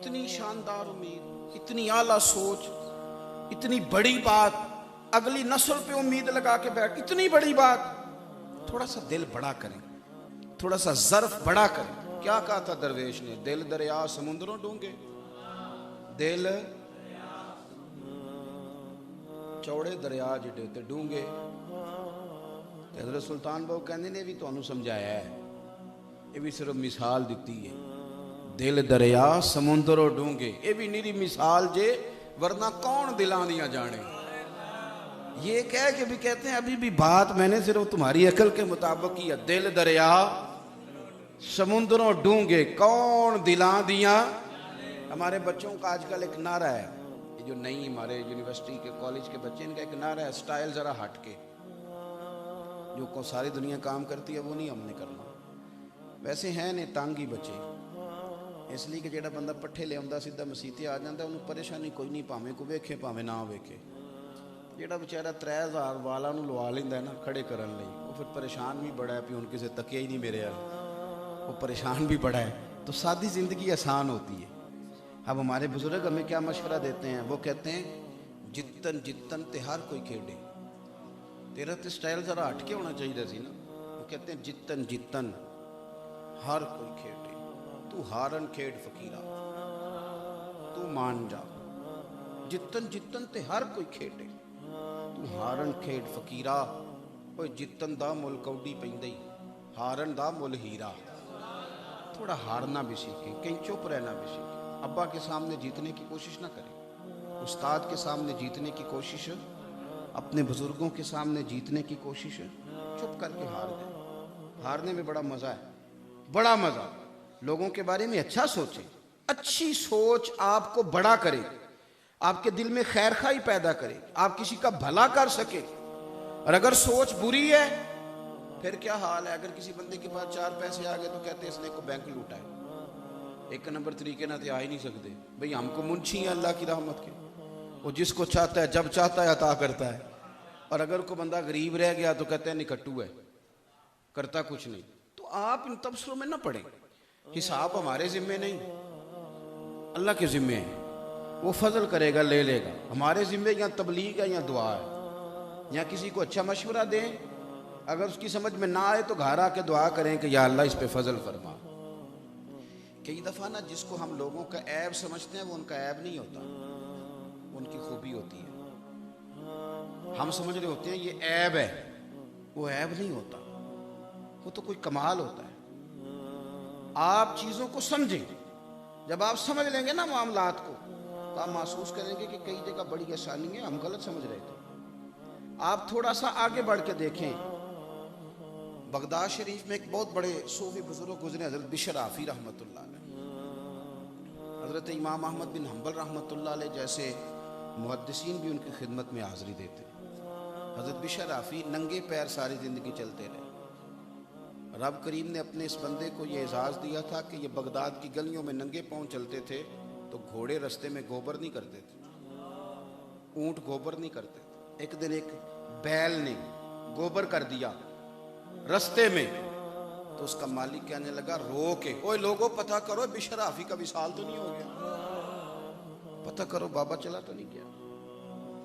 اتنی شاندار امید، اتنی اعلیٰ سوچ، اتنی بڑی بات، اگلی نسل پہ امید لگا کے بیٹھ، اتنی بڑی بات. تھوڑا سا دل بڑا کریں، تھوڑا سا ظرف بڑا کریں. کیا کہا تھا درویش نے؟ دل دریا سمندروں ڈونگے، دل چوڑے دریا جڑے تے ڈونگے. حضرت سلطان بہو کہندے نے بھی تانوں سمجھایا ہے، یہ بھی صرف مثال دیتی ہے. دل دریا سمندروں ڈونگے، یہ بھی نیری مثال جے، ورنہ کون دلاں دیاں جانے. یہ کہہ کے بھی کہتے ہیں ابھی بھی بات میں نے صرف تمہاری عقل کے مطابق کی ہے. دل دریا سمندروں ڈونگے، کون دلاں دیاں. ہمارے بچوں کا آج کل ایک نعرہ ہے، یہ جو نئی ہمارے یونیورسٹی کے کالج کے بچے، ان کا ایک نعرہ ہے سٹائل ذرا ہٹ کے. جو کو ساری دنیا کام کرتی ہے وہ نہیں ہم نے کرنا. ویسے ہیں نے تانگی بچے، اس لیے کہ جیڑا بندہ پٹھے لے آندا سیدھا مسیتے آ جاندہ انہوں پریشانی کوئی نہیں، پاویں کو ویکھے پاویں نہ ویکھے. جیڑا بیچارہ 3000 والا نو لوا لیندا ہے نا کھڑے کرن لئی، وہ پھر پریشان بھی بڑا ہے، پھر ان کسے تکیا ہی نہیں میرے حال، وہ پریشان بھی بڑا ہے. تو سادی زندگی آسان ہوتی ہے. اب ہمارے بزرگ ہمیں کیا مشورہ دیتے ہیں؟ وہ کہتے ہیں جتن جتن تے ہر کوئی کھیڑے. تیرا تے سٹائل ذرا ہٹ کے ہونا چاہیے سی نا. وہ کہتے ہیں جتن جتن ہر کوئی کھیڑے، تو ہارن کھیڑ فقیرہ تو مان جا. جتن جتن تے ہر کوئی کھیڑے، تو ہارن کھیڑ فقیرہ. اوے جتن دا مل کوڈی پیندی، ہارن دا مل ہیرا. تھوڑا ہارنا بھی سیکھیں، کہیں چپ رہنا بھی سیکھیں. ابا کے سامنے جیتنے کی کوشش نہ کریں، استاد کے سامنے جیتنے کی کوشش، اپنے بزرگوں کے سامنے جیتنے کی کوشش، چپ کر کے ہار جائیں. ہارنے میں بڑا مزہ ہے، بڑا مزہ. لوگوں کے بارے میں اچھا سوچیں. اچھی سوچ آپ کو بڑا کرے، آپ کے دل میں خیر خواہی پیدا کرے، آپ کسی کا بھلا کر سکے. اور اگر سوچ بری ہے پھر کیا حال ہے؟ اگر کسی بندے کے پاس 4 پیسے آ گئے تو کہتے ہیں اس نے کو بینک لوٹا ہے. ایک نمبر طریقے نہ تے آ ہی نہیں سکتے. بھئی ہم کو منشی ہیں اللہ کی رحمت کے، وہ جس کو چاہتا ہے جب چاہتا ہے عطا کرتا ہے. اور اگر کوئی بندہ غریب رہ گیا تو کہتے ہیں نکٹو ہے، کرتا کچھ نہیں. تو آپ ان تبصروں میں نہ پڑیں. حساب ہمارے ذمے نہیں، اللہ کے ذمے ہے. وہ فضل کرے گا، لے لے گا. ہمارے ذمے یا تبلیغ ہے یا دعا ہے. یا کسی کو اچھا مشورہ دیں، اگر اس کی سمجھ میں نہ آئے تو گھر آ کے دعا کریں کہ یا اللہ اس پہ فضل فرما. کئی دفعہ نا جس کو ہم لوگوں کا عیب سمجھتے ہیں وہ ان کا عیب نہیں ہوتا، وہ ان کی خوبی ہوتی ہے. ہم سمجھ رہے ہوتے ہیں یہ عیب ہے، وہ عیب نہیں ہوتا، وہ تو کوئی کمال ہوتا ہے. آپ چیزوں کو سمجھیں. جب آپ سمجھ لیں گے نا معاملات کو تو آپ محسوس کریں گے کہ کئی جگہ بڑی آسانی ہے، ہم غلط سمجھ رہے تھے. آپ تھوڑا سا آگے بڑھ کے دیکھیں. بغداد شریف میں ایک بہت بڑے صوفی بزرگ گزرے، حضرت بشر آفی رحمۃ اللہ علیہ. حضرت امام احمد بن حنبل رحمۃ اللہ علیہ جیسے محدثین بھی ان کی خدمت میں حاضری دیتے. حضرت بشر آفی ننگے پیر ساری زندگی چلتے رہے. رب کریم نے اپنے اس بندے کو یہ اعزاز دیا تھا کہ یہ بغداد کی گلیوں میں ننگے پاؤں چلتے تھے تو گھوڑے رستے میں گوبر نہیں کرتے تھے، اونٹ گوبر نہیں کرتے تھے. ایک دن ایک بیل نے گوبر کر دیا رستے میں تو اس کا مالک کہنے لگا رو کے، اوے لوگوں پتہ کرو بشر آفی کا وصال تو نہیں ہو گیا، پتہ کرو بابا چلا تو نہیں گیا.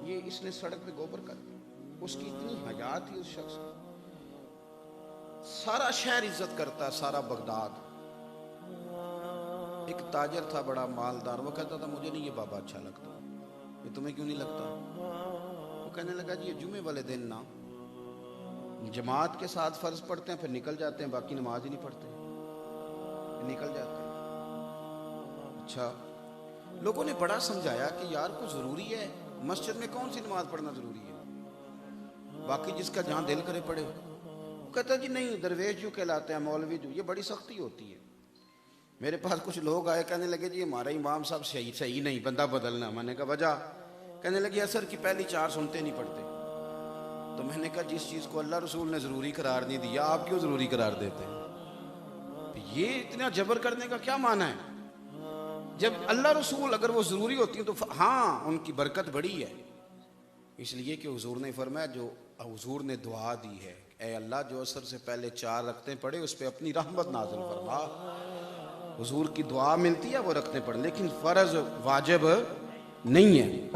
یہ اس نے سڑک پہ گوبر کر دی. اس کی اتنی حیا تھی اس شخص کی، سارا شہر عزت کرتا، سارا بغداد. ایک تاجر تھا بڑا مالدار، وہ کہتا تھا مجھے نہیں یہ بابا اچھا لگتا. یہ تمہیں کیوں نہیں لگتا؟ وہ کہنے لگا جی یہ جمعے والے دن نا جماعت کے ساتھ فرض پڑھتے ہیں پھر نکل جاتے ہیں، باقی نماز ہی نہیں پڑھتے، نکل جاتے ہیں. اچھا، لوگوں نے بڑا سمجھایا کہ یار کو ضروری ہے مسجد میں کون سی نماز پڑھنا ضروری ہے، باقی جس کا جہاں دل کرے پڑھے. وہ کہتا جی نہیں درویش جو کہلاتے ہیں، مولوی جو، یہ بڑی سختی ہوتی ہے. میرے پاس کچھ لوگ آئے، کہنے لگے جی ہمارا امام صاحب صحیح نہیں، بندہ بدلنا. میں نے کہا وجہ؟ کہنے لگے اثر کی پہلی 4 سنتے نہیں پڑھتے. تو میں نے کہا جس چیز کو اللہ رسول نے ضروری قرار نہیں دیا آپ کیوں ضروری قرار دیتے ہیں؟ یہ اتنا جبر کرنے کا کیا معنی ہے؟ جب اللہ رسول اگر وہ ضروری ہوتی ہیں تو ہاں ان کی برکت بڑی ہے، اس لیے کہ حضور نے فرمایا، جو حضور نے دعا دی ہے اے اللہ جو عصر سے پہلے 4 رکعتیں پڑھے اس پہ اپنی رحمت نازل فرما. حضور کی دعا ملتی ہے وہ رکھنے پڑ، لیکن فرض واجب نہیں ہے۔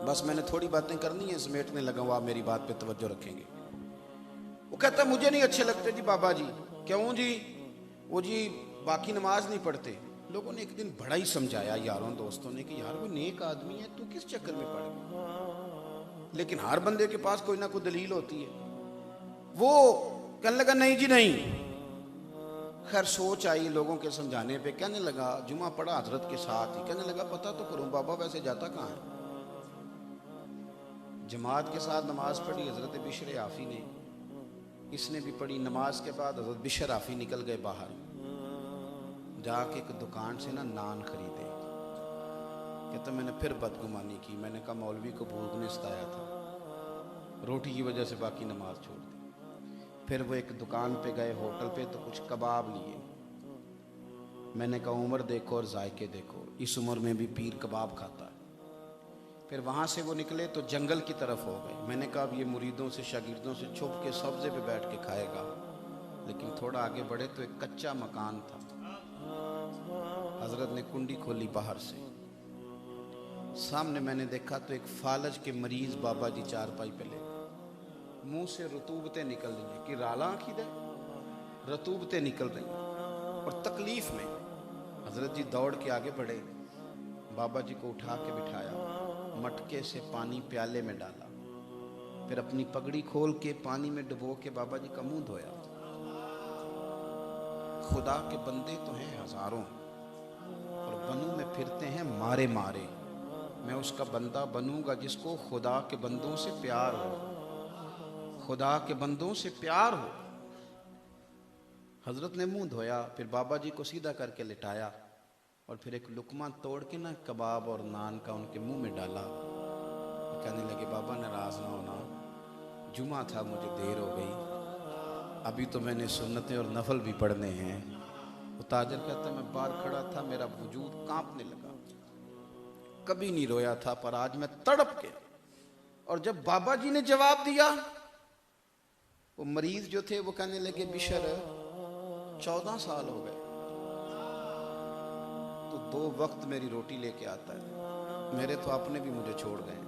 بس میں نے تھوڑی باتیں کرنی ہیں، سمیٹنے لگا ہوں، آپ میری بات پہ توجہ رکھیں گے۔ وہ کہتا مجھے نہیں اچھے لگتے جی بابا جی۔ کیوں جی؟ وہ جی باقی نماز نہیں پڑھتے۔ لوگوں نے ایک دن بڑا ہی سمجھایا یاروں دوستوں نے کہ یار وہ نیک آدمی ہے، تو کس چکر میں پڑ گیا؟ لیکن ہر بندے کے پاس کوئی نہ کوئی دلیل ہوتی ہے۔ وہ کہنے لگا نہیں جی نہیں۔ خیر سوچ آئی لوگوں کے سمجھانے پہ، کہنے لگا جمعہ پڑھا حضرت کے ساتھ ہی، کہنے لگا پتہ تو کروں بابا ویسے جاتا کہاں ہے؟ جماعت کے ساتھ نماز پڑھی حضرت بشر عافی نے، اس نے بھی پڑھی۔ نماز کے بعد حضرت بشر عافی نکل گئے باہر، جا کے ایک دکان سے نان خریدے۔ کہتا میں نے پھر بدگمانی کی، میں نے کہا مولوی کو بھوک نے ستایا تھا، روٹی کی وجہ سے باقی نماز چھوڑ دی۔ پھر وہ ایک دکان پہ گئے ہوٹل پہ تو کچھ کباب لیے۔ میں نے کہا عمر دیکھو اور ذائقے دیکھو، اس عمر میں بھی پیر کباب کھاتا ہے۔ پھر وہاں سے وہ نکلے تو جنگل کی طرف ہو گئے۔ میں نے کہا اب یہ مریدوں سے شاگردوں سے چھپ کے سبزے پہ بیٹھ کے کھائے گا، لیکن تھوڑا آگے بڑھے تو ایک کچا مکان تھا۔ حضرت نے کنڈی کھولی باہر سے، سامنے میں نے دیکھا تو ایک فالج کے مریض بابا جی چارپائی پہ لے، منہ سے رطوبتیں نکل رہی ہیں کہ رالا آنکھی دے، رطوبتیں نکل رہی ہیں اور تکلیف میں۔ حضرت جی دوڑ کے آگے بڑھے، بابا جی کو اٹھا کے بٹھایا، مٹکے سے پانی پیالے میں ڈالا، پھر اپنی پگڑی کھول کے پانی میں ڈبو کے بابا جی کا منہ دھویا۔ خدا کے بندے تو ہیں ہزاروں اور بنوں میں پھرتے ہیں مارے مارے، میں اس کا بندہ بنوں گا جس کو خدا کے بندوں سے پیار ہو، خدا کے بندوں سے پیار ہو۔ حضرت نے منہ دھویا، پھر بابا جی کو سیدھا کر کے لٹایا اور پھر ایک لقمہ توڑ کے کباب اور نان کا ان کے منہ میں ڈالا۔ کہنے لگے بابا ناراض نہ ہونا، جمعہ تھا مجھے دیر ہو گئی، ابھی تو میں نے سنتیں اور نفل بھی پڑھنے ہیں۔ وہ تاجر کہتا میں باہر کھڑا تھا، میرا وجود کانپنے لگا، کبھی نہیں رویا تھا پر آج میں تڑپ کے۔ اور جب بابا جی نے جواب دیا، وہ مریض جو تھے وہ کہنے لگے بشر 14 سال ہو گئے تو 2 وقت میری روٹی لے کے آتا ہے، میرے تو اپنے بھی مجھے چھوڑ گئے،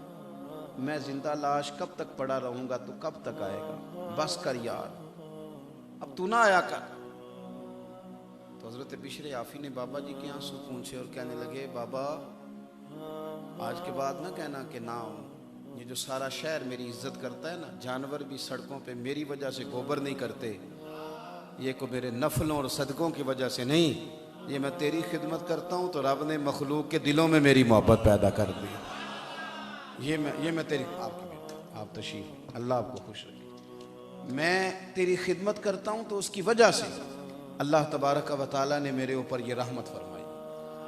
میں زندہ لاش کب تک پڑا رہوں گا، تو کب تک آئے گا، بس کر یار اب تو نہ آیا کر۔ تو حضرت بشر عافی نے بابا جی کے آنسو پونچھے اور کہنے لگے بابا آج کے بعد نہ کہنا کہ نہ ہوں، یہ جو سارا شہر میری عزت کرتا ہے نا، جانور بھی سڑکوں پہ میری وجہ سے گوبر نہیں کرتے، یہ کو میرے نفلوں اور صدقوں کی وجہ سے نہیں، یہ میں تیری خدمت کرتا ہوں تو رب نے مخلوق کے دلوں میں میری محبت پیدا کر دی، یہ میں تیری آپ تشریف، اللہ آپ کو خوش رکھے، میں تیری خدمت کرتا ہوں تو اس کی وجہ سے اللہ تبارک و تعالیٰ نے میرے اوپر یہ رحمت فرمائی،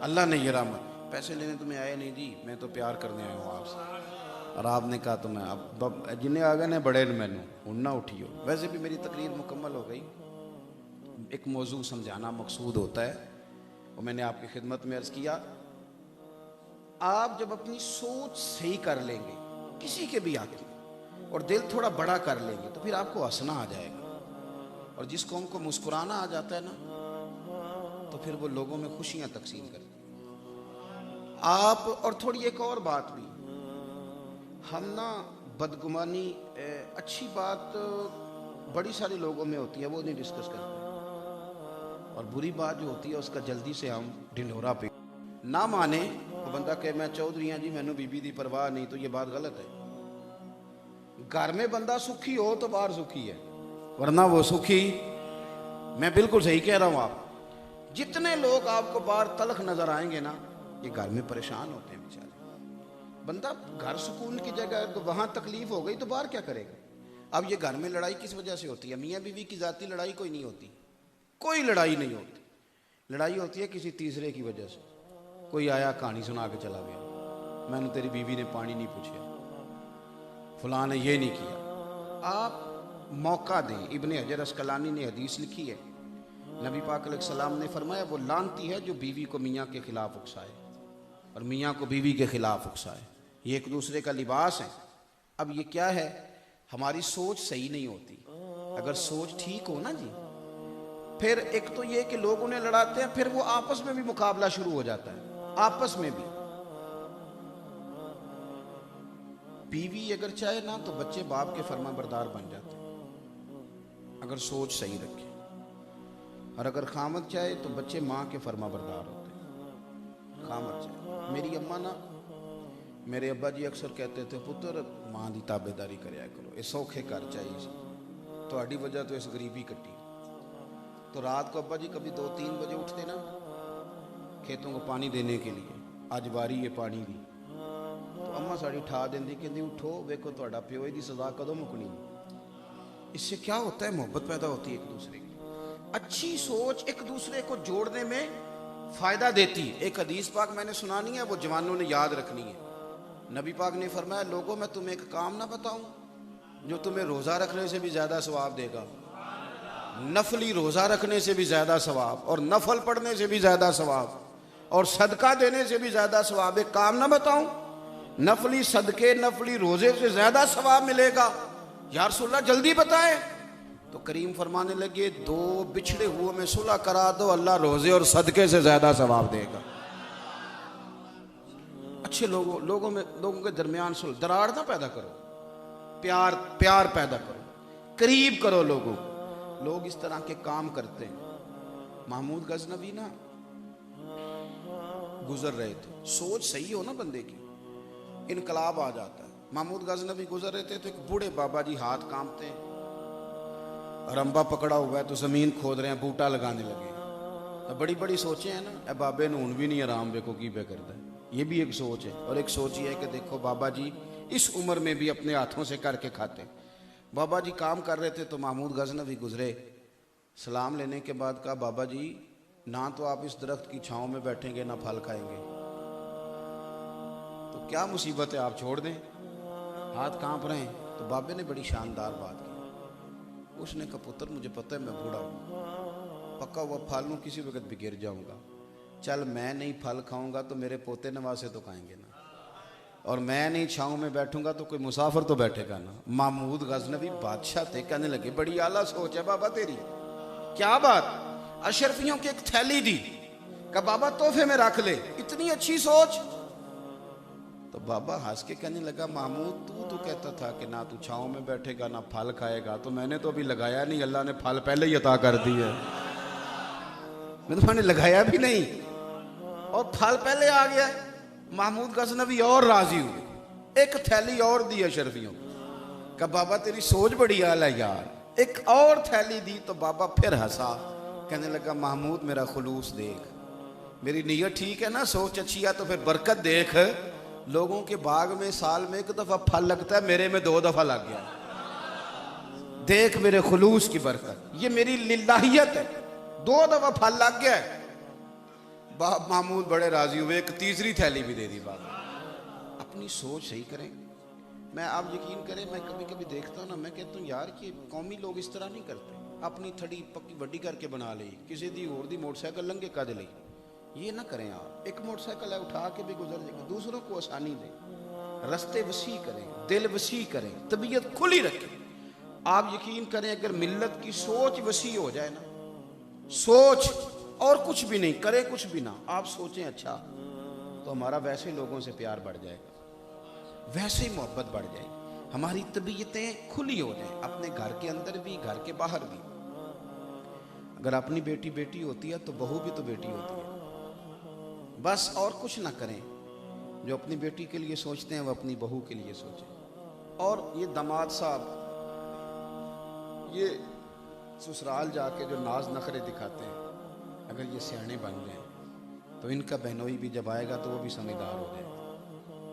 اللہ نے یہ رحمت۔ پیسے لینے تمہیں آئے نہیں جی، میں تو پیار کرنے آیا ہوں آپ سے، اور آپ نے کہا تو میں اب جنہیں آگے نے بڑے میں نہ اٹھیو۔ ویسے بھی میری تقریر مکمل ہو گئی، ایک موضوع سمجھانا مقصود ہوتا ہے، اور میں نے آپ کی خدمت میں عرض کیا آپ جب اپنی سوچ صحیح کر لیں گے کسی کے بھی حق میں اور دل تھوڑا بڑا کر لیں گے تو پھر آپ کو ہنسنا آ جائے گا، اور جس قوم کو مسکرانا آ جاتا ہے نا تو پھر وہ لوگوں میں خوشیاں تقسیم کرتی ہیں۔ آپ اور تھوڑی ایک اور بات بھی، ہم نا بدگمانی اچھی بات بڑی سارے لوگوں میں ہوتی ہے وہ نہیں ڈسکس کرتے، اور بری بات جو ہوتی ہے اس کا جلدی سے ہم ڈھنڈورا پہ نہ مانے، وہ بندہ کہ میں چودھری ہاں جی مینوں بی بی دی پرواہ نہیں، تو یہ بات غلط ہے۔ گھر میں بندہ سکھی ہو تو باہر سکھی ہے، ورنہ وہ سکھی، میں بالکل صحیح کہہ رہا ہوں، آپ جتنے لوگ آپ کو باہر تلخ نظر آئیں گے نا یہ گھر میں پریشان ہوتے ہیں بیچارے۔ بندہ گھر سکون کی جگہ ہے تو وہاں تکلیف ہو گئی تو باہر کیا کرے گا؟ اب یہ گھر میں لڑائی کس وجہ سے ہوتی ہے؟ میاں بیوی کی ذاتی لڑائی کوئی نہیں ہوتی، کوئی لڑائی نہیں ہوتی، لڑائی ہوتی ہے کسی تیسرے کی وجہ سے، کوئی آیا کہانی سنا کے چلا گیا، میں نے تیری بیوی نے پانی نہیں پوچھا، فلاں نے یہ نہیں کیا۔ آپ موقع دیں، ابن حجر اسقلانی نے حدیث لکھی ہے، نبی پاک علیہ السلام نے فرمایا وہ لعنتی ہے جو بیوی کو میاں کے خلاف اکسائے اور میاں کو بیوی کے خلاف اکسائے، یہ ایک دوسرے کا لباس ہے۔ اب یہ کیا ہے؟ ہماری سوچ صحیح نہیں ہوتی، اگر سوچ ٹھیک ہو نا جی پھر ایک تو یہ کہ لوگ انہیں لڑاتے ہیں، پھر وہ آپس میں بھی مقابلہ شروع ہو جاتا ہے، آپس میں بھی۔ بیوی اگر چاہے نا تو بچے باپ کے فرما بردار بن جاتے ہیں اگر سوچ صحیح رکھے، اور اگر خامد چاہے تو بچے ماں کے فرما بردار ہوتے ہیں، خامد چاہے۔ میری اماں نا، میرے ابا جی اکثر کہتے تھے پتر ماں دی تابے داری کریا کرو، یہ سوکھے کر چاہیے سی، تہاڈی وجہ تو اس غریبی کٹی۔ تو رات کو ابا جی کبھی 2-3 بجے اٹھتے نا کھیتوں کو پانی دینے کے لیے، آج باری ہے پانی دی، تو اماں ساڑی ٹھا دیندی کہ اٹھو ویکھو تہاڈا پیو دی سزا کدوں مکنی۔ اس سے کیا ہوتا ہے؟ محبت پیدا ہوتی ہے ایک دوسرے کی، اچھی سوچ ایک دوسرے کو جوڑنے میں فائدہ دیتی۔ ایک حدیث پاک میں نے سنانی ہے، وہ جوانوں نے یاد رکھنی ہے۔ نبی پاک نے فرمایا لوگوں میں تمہیں ایک کام نہ بتاؤں جو تمہیں روزہ رکھنے سے بھی زیادہ ثواب دے گا، نفلی روزہ رکھنے سے بھی زیادہ ثواب، اور نفل پڑھنے سے بھی زیادہ ثواب، اور صدقہ دینے سے بھی زیادہ ثواب۔ ایک کام نہ بتاؤں نفلی صدقے نفلی روزے سے زیادہ ثواب ملے گا؟ یا رسول اللہ جلدی بتائیں۔ تو کریم فرمانے لگے 2 بچھڑے ہوئے میں صلح کرا دو، اللہ روزے اور صدقے سے زیادہ ثواب دے گا۔ اچھے لوگوں کے درمیان صلح، دراڑ نہ پیدا کرو، پیار پیدا کرو، قریب کرو لوگوں۔ لوگ اس طرح کے کام کرتے ہیں۔ محمود غزنوی نا گزر رہے تھے، سوچ صحیح ہو نا بندے کی، انقلاب آ جاتا ہے۔ محمود غزنوی گزر رہے تھے تو ایک بوڑھے بابا جی ہاتھ کانپتے ہیں، رمبا پکڑا ہوا ہے تو زمین کھود رہے ہیں، بوٹا لگانے لگے۔ بڑی بڑی سوچیں ہیں نا، اے بابے نے ہون بھی نہیں آرام دیکھو کی پہ کرتا ہے، یہ بھی ایک سوچ ہے۔ اور ایک سوچ یہ ہے کہ دیکھو بابا جی اس عمر میں بھی اپنے ہاتھوں سے کر کے کھاتے۔ بابا جی کام کر رہے تھے تو محمود غزنوی گزرے، سلام لینے کے بعد کہا بابا جی نہ تو آپ اس درخت کی چھاؤں میں بیٹھیں گے نہ پھل کھائیں گے، تو کیا مصیبت ہے، آپ چھوڑ دیں، ہاتھ کانپ رہے ہیں۔ تو بابے نے بڑی شاندار بات کی، اس نے کہا پتر مجھے پتہ ہے میں بوڑھا ہوں، پکا ہوا پھل ہوں، کسی وقت بھی گر جاؤں گا، چل میں نہیں پھل کھاؤں گا تو میرے پوتے نواسے تو کھائیں گے نا، اور میں نہیں چھاؤں میں بیٹھوں گا تو کوئی مسافر تو بیٹھے گا نا۔ محمود غزنوی بادشاہ تھے، کہنے لگے بڑی اعلیٰ سوچ ہے بابا تیری، کیا بات؟ اشرفیوں کی ایک تھیلی دی، کہ بابا تحفے میں رکھ لے، اتنی اچھی سوچ۔ تو بابا ہنس کے کہنے لگا محمود تو کہتا تھا کہ نہ تو چھاؤں میں بیٹھے گا نہ پھل کھائے گا، تو میں نے تو ابھی لگایا نہیں، اللہ نے پھل پہلے ہی عطا کر دی ہے، میں نے لگایا بھی نہیں اور پھل پہلے آ گیا۔ محمود غزنوی اور راضی ہوئے، ایک تھیلی اور دی اشرفیوں کہ بابا تیری سوچ بڑی اعلیٰ یار، ایک اور تھیلی دی۔ تو بابا پھر ہنسا، کہنے لگا محمود میرا خلوص دیکھ، میری نیت ٹھیک ہے نا، سوچ اچھی ہے تو پھر برکت دیکھ، لوگوں کے باغ میں سال میں 1 دفعہ پھل لگتا ہے، میرے میں 2 دفعہ لگ گیا، دیکھ میرے خلوص کی برکت، یہ میری للہیت ہے، 2 دفعہ پھل لگ گیا ہے۔ محمود بڑے راضی ہوئے، ایک تیسری تھیلی بھی دے دی بابا۔ اپنی سوچ صحیح کریں۔ میں آپ یقین کریں، میں کبھی کبھی دیکھتا ہوں نا، میں کہتا ہوں یار کہ قومی لوگ اس طرح نہیں کرتے، اپنی تھڑی پکی وڈی کر کے بنا لی، کسی دی اور دی موٹر سائیکل لنگے کد لی، یہ نہ کریں آپ۔ ایک موٹر سائیکل ہے اٹھا کے بھی گزر جائے گا، دوسروں کو آسانی دیں، رستے وسیع کریں، دل وسیع کریں، طبیعت کھلی رکھیں۔ آپ یقین کریں اگر ملت کی سوچ وسیع ہو جائے نا، سوچ اور کچھ بھی نہیں کرے، کچھ بھی نہ، آپ سوچیں اچھا، تو ہمارا ویسے لوگوں سے پیار بڑھ جائے گا، ویسے ہی محبت بڑھ جائے گی، ہماری طبیعتیں کھلی ہو جائیں، اپنے گھر کے اندر بھی گھر کے باہر بھی۔ اگر اپنی بیٹی بیٹی ہوتی ہے تو بہو بھی تو بیٹی ہوتی ہے، بس اور کچھ نہ کریں، جو اپنی بیٹی کے لیے سوچتے ہیں وہ اپنی بہو کے لیے سوچیں۔ اور یہ داماد صاحب یہ سسرال جا کے جو ناز نخرے دکھاتے ہیں، اگر یہ سیانے بن جائیں تو ان کا بہنوئی بھی جب آئے گا تو وہ بھی سمجھدار ہو جائے گا،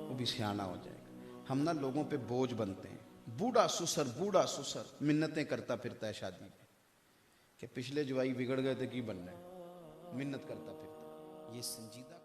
وہ بھی سیانہ ہو جائے گا۔ ہم نہ لوگوں پہ بوجھ بنتے ہیں، بوڑھا سسر منتیں کرتا پھرتا ہے شادی میں کہ پچھلے جوائی بگڑ گئے تھے کی بننا ہے، منت کرتا پھرتا، یہ سنجیدہ